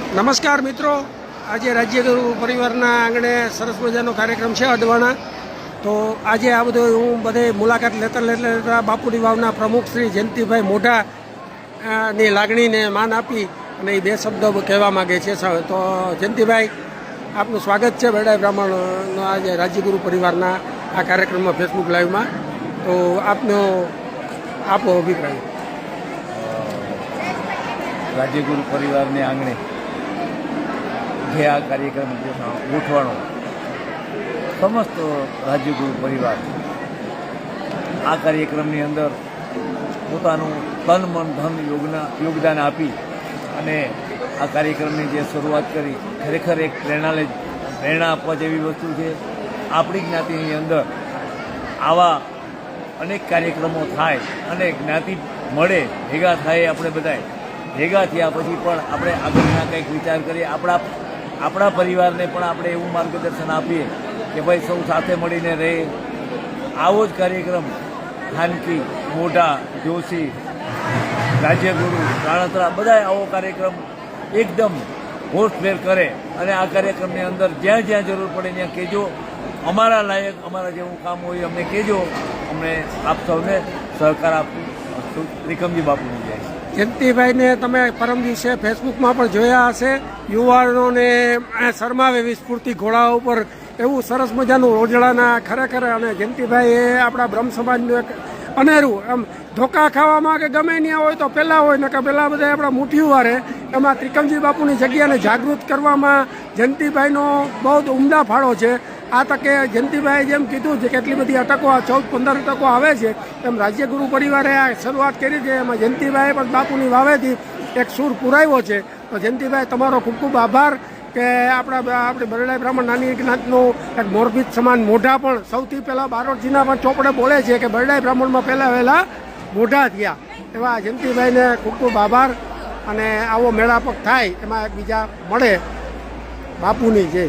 નમસ્કાર મિત્રો, આજે રાજ્યગુરુ પરિવારના આંગણે સરસ મજાનો કાર્યક્રમ છે અડવાણા. તો આજે આ બધો હું બધે મુલાકાત લેતા બાપુની વાવના પ્રમુખ શ્રી જયંતિભાઈ મોઢા ની લાગણીને માન આપી અને એ બે શબ્દો કહેવા માગે છે. તો જયંતિભાઈ, આપનું સ્વાગત છે બેડાઈ બ્રાહ્મણનો આજે રાજ્યગુરુ પરિવારના આ કાર્યક્રમમાં ફેસબુક લાઈવમાં. તો આપનો અભિપ્રાય. રાજ્યગુરુ પરિવારને આંગણે જે આ કાર્યક્રમ ગોઠવાનો સમસ્ત રાજ્યગુરુ પરિવાર આ કાર્યક્રમની અંદર પોતાનું તન મન ધન યોગદાન આપી અને આ કાર્યક્રમની જે શરૂઆત કરી, ખરેખર એક પ્રેરણા આપવા જેવી વસ્તુ છે. આપણી જ્ઞાતિની અંદર આવા અનેક કાર્યક્રમો થાય અને જ્ઞાતિ મળે, ભેગા થાય. આપણે બધાય ભેગા થયા પછી પણ આપણે આગળના કંઈક વિચાર કરીએ, આપણા પરિવારને પણ આપણે એવું માર્ગદર્શન આપીએ કે ભાઈ સૌ સાથે મળીને રહે. આવો જ કાર્યક્રમ ખાનકી, મોઢા, જોશી, રાજ્યગુરુ, રાણતરા બધાય આવો કાર્યક્રમ એકદમ હોશભેર કરે અને આ કાર્યક્રમની અંદર જ્યાં જ્યાં જરૂર પડે ત્યાં કહેજો. અમારા લાયક અમારા જેવું કામ હોય અમને કહેજો, અમને આપ સૌને સહકાર આપવું. ત્રિકમજી બાપુની જય. જયંતિભાઈને તમે પરમ દિવસે ફેસબુકમાં પણ જોયા હશે. યુવાનોને શરમાવે વિસ્ફૂર્તિ ઘોડા ઉપર એવું સરસ મજાનું રોજડાના ખરેખર. અને જયંતિભાઈ એ આપણા બ્રહ્મ સમાજનું એક અનેરું આમ ધોકા ખાવામાં કે ગમે ત્યાં હોય તો પહેલાં હોય ને કે પહેલાં બધા આપણા મુઠ્ઠીઓ વારે. એમાં ત્રિકમજી બાપુની જગ્યાને જાગૃત કરવામાં જયંતિભાઈનો બહુ જ ઉમદા ફાળો છે. આ તકે જયંતિભાઈએ જેમ કીધું છે કેટલી બધી અટકો 14-15 અટકો આવે છે, એમ રાજ્યગુરુ પરિવારે આ શરૂઆત કરી છે. એમાં જયંતિભાઈએ પણ બાપુની વાવેથી એક સૂર પુરાવ્યો છે. તો જયંતિભાઈ, તમારો ખૂબ ખૂબ આભાર કે આપણી બરડાઈ બ્રાહ્મણ નાની જ્ઞાતનું એક મોરબી સમાન મોઢા પણ સૌથી પહેલાં બારોટજીના પણ ચોપડે બોલે છે કે બરડાઈ બ્રાહ્મણમાં વહેલા મોઢા થયા. એવા જયંતિભાઈને ખૂબ ખૂબ આભાર. અને આવો મેળાપક થાય એમાં એકબીજા મળે. બાપુની જય.